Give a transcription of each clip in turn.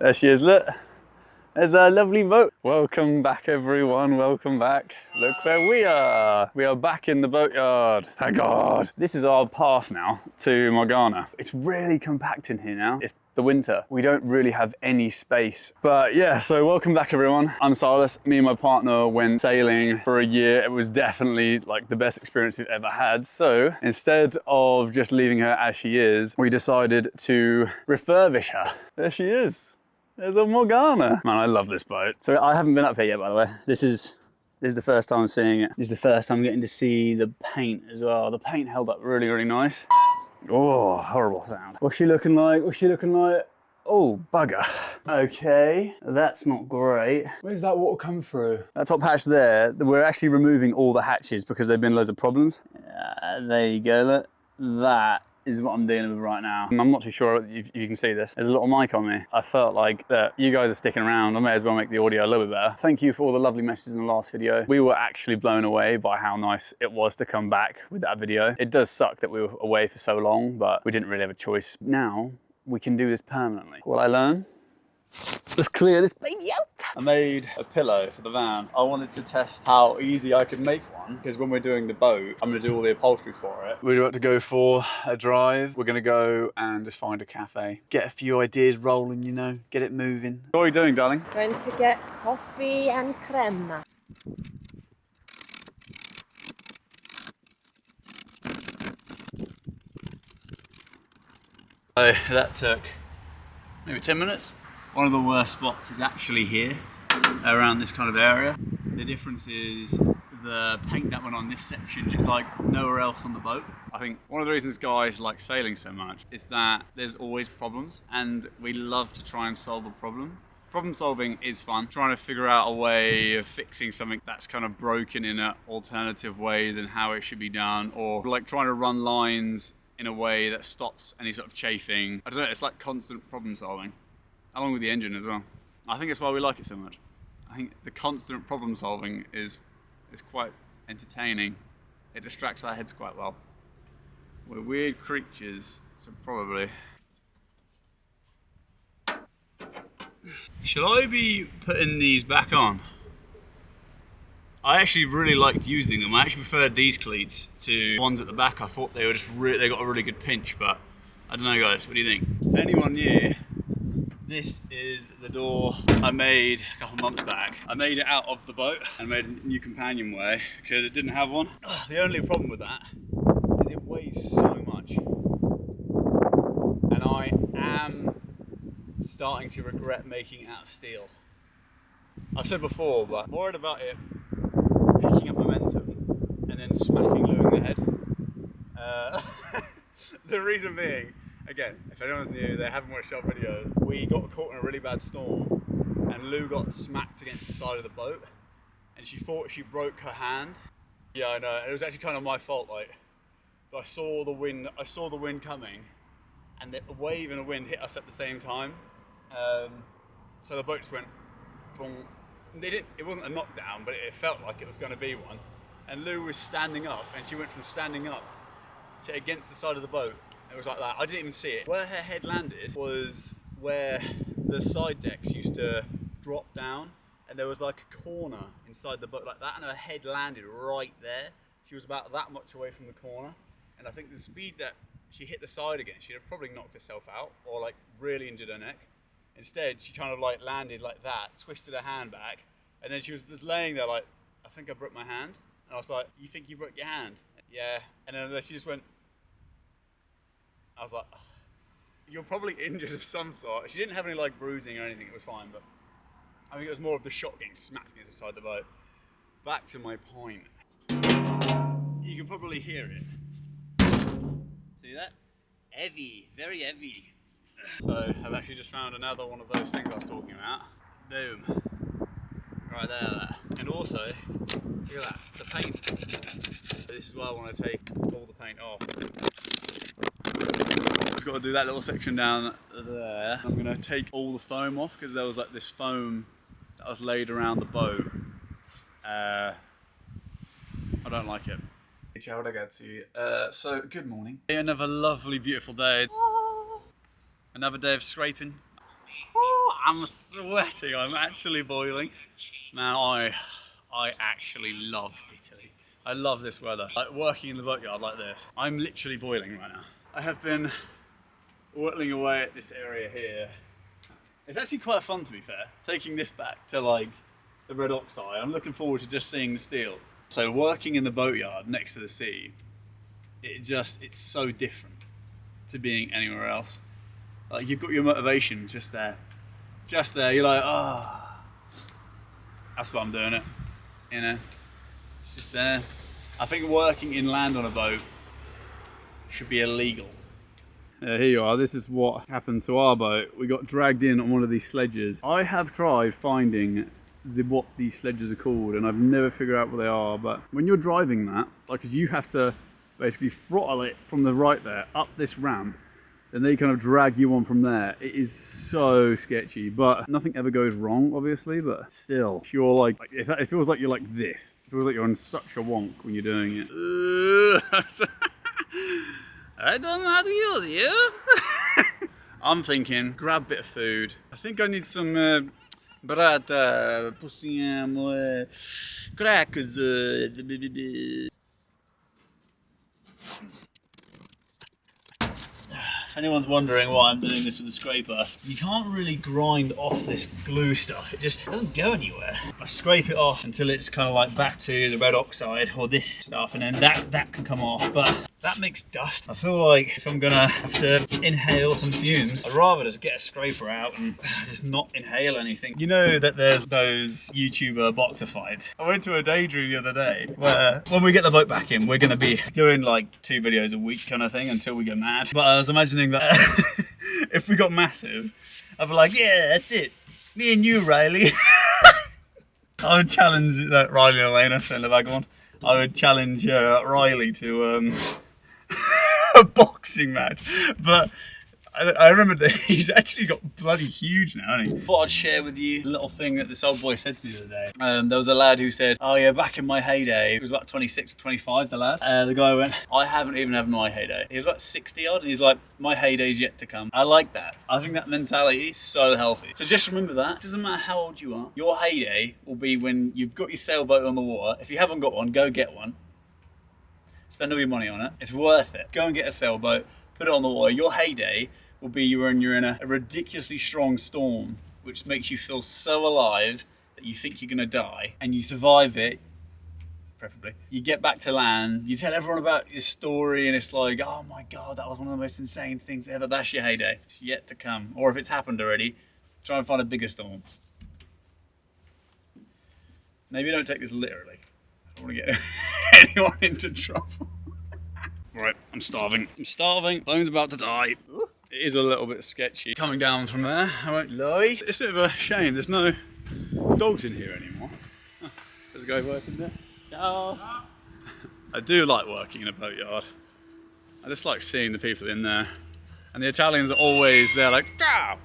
There she is, look. There's our lovely boat. Welcome back, everyone. Welcome back. Look where we are. We are back in the boatyard. Thank God. This is our path now to Morgana. It's really compact in here now. It's the winter. We don't really have any space. But yeah, so welcome back, everyone. I'm Silas. Me and my partner went sailing for a year. It was definitely like the best experience we've ever had. So instead of just leaving her as she is, we decided to refurbish her. There she is. There's a Morgana. Man, I love this boat. So I haven't been up here yet, by the way. This is the first time I'm seeing it. This is the first time getting to see the paint as well. The paint held up really, really nice. Oh, horrible sound. What's she looking like? What's she looking like? Oh, bugger. Okay, that's not great. Where's that water come through? That top hatch there, we're actually removing all the hatches because there've been loads of problems. There you go, look. That is what I'm dealing with right now. I'm not too sure if you can see this. There's a little mic on me. I felt like that you guys are sticking around. I may as well make the audio a little bit better. Thank you for all the lovely messages in the last video. We were actually blown away by how nice it was to come back with that video. It does suck that we were away for so long, but we didn't really have a choice. Now we can do this permanently. Will I learn? Let's clear this baby out. I made a pillow for the van. I wanted to test how easy I could make one, because when we're doing the boat, I'm gonna do all the upholstery for it. We're about to go for a drive. We're gonna go and just find a cafe. Get a few ideas rolling, you know, get it moving. What are you doing, darling? Going to get coffee and crema. So that took maybe 10 minutes. One of the worst spots is actually here, around this kind of area. The difference is the paint that went on this section just like nowhere else on the boat. I think one of the reasons guys like sailing so much is that there's always problems and we love to try and solve a problem. Problem solving is fun. Trying to figure out a way of fixing something that's kind of broken in an alternative way than how it should be done, or like trying to run lines in a way that stops any sort of chafing. I don't know, it's like constant problem solving. Along with the engine as well. I think that's why we like it so much. I think the constant problem solving is quite entertaining. It distracts our heads quite well. We're weird creatures, so probably. Shall I be putting these back on? I actually really liked using them. I actually preferred these cleats to the ones at the back. I thought they were just they got a really good pinch, but I don't know, guys. What do you think? If anyone new, this is the door I made a couple months back. I made it out of the boat and made a new companionway because it didn't have one. The only problem with that is it weighs so much. And I am starting to regret making it out of steel. I've said before, but I'm worried about it picking up momentum and then smacking Lou in the head. The reason being, again, if anyone's new, they haven't watched our videos, we got caught in a really bad storm and Lou got smacked against the side of the boat and she thought she broke her hand. Yeah, I know, it was actually kind of my fault, like, I saw the wind coming and the wave and the wind hit us at the same time. So the boat just went, boom. It wasn't a knockdown, but it felt like it was going to be one. And Lou was standing up and she went from standing up to against the side of the boat. It was like that. I didn't even see it. Where her head landed was where the side decks used to drop down, and there was like a corner inside the boat like that, and her head landed right there. She was about that much away from the corner, and I think the speed that she hit the side again, she'd have probably knocked herself out or like really injured her neck. Instead, she kind of like landed like that, twisted her hand back, and then she was just laying there like, I think I broke my hand. And I was like, you think you broke your hand? Yeah. And then she just went, I was like, oh, you're probably injured of some sort. She didn't have any like bruising or anything, it was fine, but I think it was more of the shock getting smacked against the side of the boat. Back to my point. You can probably hear it. See that? Heavy, very heavy. So I've actually just found another one of those things I was talking about. Boom. Right there. And also, look at that, the paint. This is why I want to take all the paint off. I've got to do that little section down there. I'm going to take all the foam off because there was like this foam that was laid around the boat. I don't like it. Ciao ragazzi. So, good morning. Another lovely, beautiful day. Another day of scraping. Oh, I'm sweating. I'm actually boiling. Man, I actually love Italy. I love this weather. Like working in the boatyard like this. I'm literally boiling right now. I have been whittling away at this area here. It's actually quite fun, to be fair, taking this back to like the red oxide. I'm looking forward to just seeing the steel. So working in the boatyard next to the sea, it's so different to being anywhere else. Like you've got your motivation just there. Just there, you're like, oh, that's why I'm doing it. You know, it's just there. I think working inland on a boat should be illegal. Here you are, this is what happened to our boat. We got dragged in on one of these sledges. I have tried finding what these sledges are called and I've never figured out what they are, but when you're driving that, like you have to basically throttle it from the right there up this ramp, then they kind of drag you on from there. It is so sketchy, but nothing ever goes wrong, obviously, but still, if you're like it feels like you're like this. It feels like you're on such a wonk when you're doing it. I don't know how to use you. I'm thinking, grab a bit of food. I think I need some bread, possiamo, crackers. If anyone's wondering why I'm doing this with a scraper, you can't really grind off this glue stuff. It just doesn't go anywhere. I scrape it off until it's kind of like back to the red oxide or this stuff, and then that can come off. But that makes dust. I feel like if I'm gonna have to inhale some fumes, I'd rather just get a scraper out and just not inhale anything. You know that there's those YouTuber boxer fights. I went to a daydream the other day where when we get the boat back in, we're gonna be doing like 2 videos a week kind of thing until we go mad. But I was imagining that if we got massive, I'd be like, yeah, that's it. Me and you, Riley. I would challenge Riley and Elena, in the bag one. I would challenge Riley to a boxing match, but I remember that he's actually got bloody huge now, hasn't he? Thought I'd share with you the little thing that this old boy said to me the other day. There was a lad who said, oh yeah, back in my heyday, he was about 26 or 25, the lad. The guy went, I haven't even had my heyday. He was about 60 odd, and he's like, my heyday's yet to come. I like that. I think that mentality is so healthy. So just remember that. It doesn't matter how old you are. Your heyday will be when you've got your sailboat on the water. If you haven't got one, go get one. Spend all your money on it. It's worth it. Go and get a sailboat, put it on the water. Your heyday will be when you're in a ridiculously strong storm, which makes you feel so alive that you think you're gonna die, and you survive it, preferably. You get back to land, you tell everyone about your story, and it's like, oh my God, that was one of the most insane things ever. That's your heyday. It's yet to come. Or if it's happened already, try and find a bigger storm. Maybe don't take this literally. I don't want to get anyone into trouble. Right, I'm starving. I'm starving. Bone's about to die. It is a little bit sketchy coming down from there, I won't lie. It's a bit of a shame there's no dogs in here anymore. Oh, there's a guy working there. Ciao. I do like working in a boatyard. I just like seeing the people in there. And the Italians are always there like, ciao.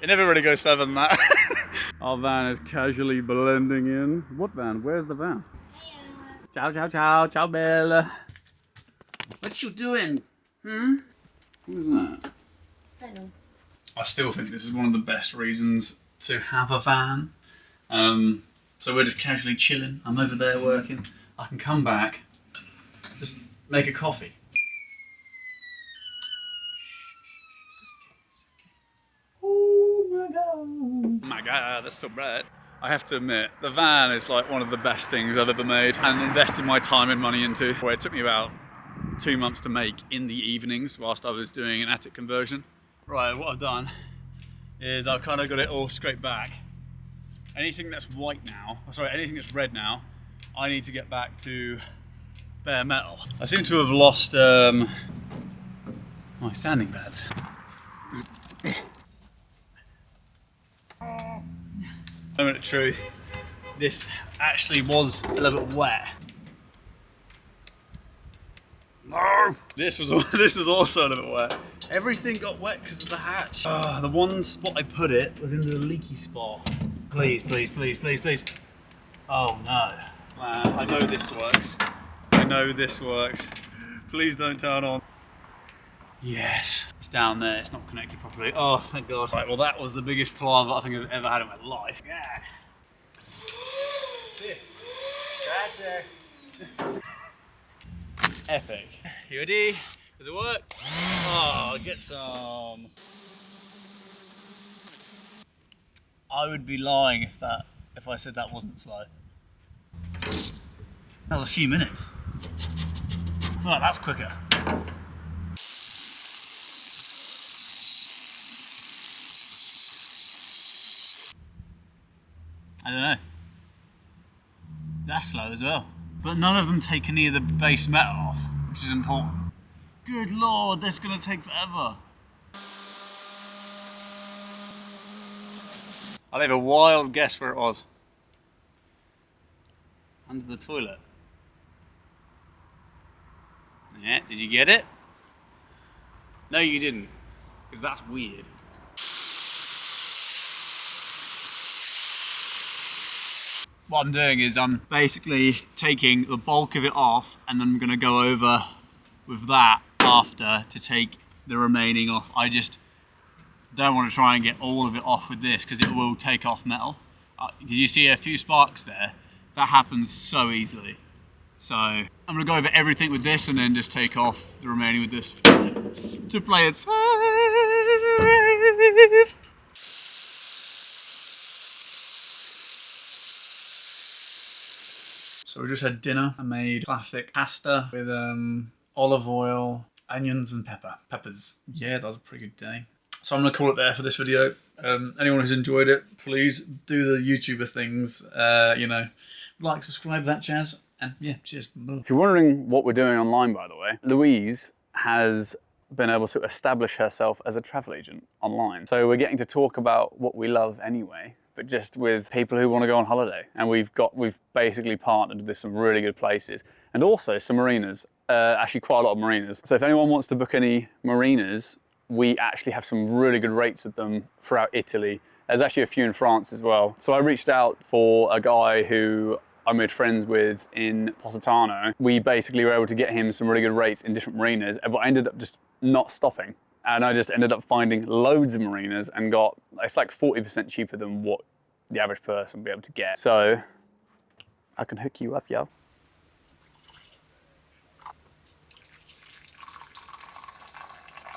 It never really goes further than that. Our van is casually blending in. What van? Where's the van? Ciao, ciao, ciao. Ciao, Bella. What you doing? Hmm? Who's that? Fennel. I still think this is one of the best reasons to have a van. So we're just casually chilling. I'm over there working. I can come back, just make a coffee. Oh my God. Oh my God, that's so bright. I have to admit, the van is like one of the best things I've ever made and invested my time and money into. Where it took me about 2 months to make in the evenings whilst I was doing an attic conversion. Right, what I've done is I've kind of got it all scraped back. Anything that's white now, sorry, anything that's red now, I need to get back to bare metal. I seem to have lost my sanding pads. Moment of truth, this actually was a little bit wet. No! This was also a little bit wet. Everything got wet because of the hatch. The one spot I put it was in the leaky spot. Please, please, please, please, please. Oh no. Man, I know this works. I know this works. Please don't turn on. Yes. It's down there, it's not connected properly. Oh, thank God. Right, well that was the biggest palaver I think I've ever had in my life. Yeah. Epic. You ready? Does it work? Oh, get some. I would be lying if I said that wasn't slow. That was a few minutes. I feel like that's quicker. I don't know. That's slow as well. But none of them take any of the base metal off, which is important. Good Lord, this is gonna take forever. I'll leave a wild guess where it was. Under the toilet. Yeah, did you get it? No, you didn't, because that's weird. What I'm doing is I'm basically taking the bulk of it off and then I'm gonna go over with that after to take the remaining off. I just don't want to try and get all of it off with this because it will take off metal. Did you see a few sparks there? That happens so easily. So I'm gonna go over everything with this and then just take off the remaining with this to play it safe. So we just had dinner. I made classic pasta with olive oil, onions and peppers. Yeah, that was a pretty good day. So I'm gonna call it there for this video. Anyone who's enjoyed it, please do the YouTuber things, you know, like, subscribe, that jazz, and yeah, cheers. If you're wondering what we're doing online, by the way, Louise has been able to establish herself as a travel agent online. So we're getting to talk about what we love anyway, but just with people who want to go on holiday. And we've basically partnered with some really good places and also some marinas, actually quite a lot of marinas. So if anyone wants to book any marinas, we actually have some really good rates of them throughout Italy. There's actually a few in France as well. So I reached out for a guy who I made friends with in Positano. We basically were able to get him some really good rates in different marinas, but I ended up just not stopping. And I just ended up finding loads of marinas and it's like 40% cheaper than what the average person would be able to get. So I can hook you up, yo.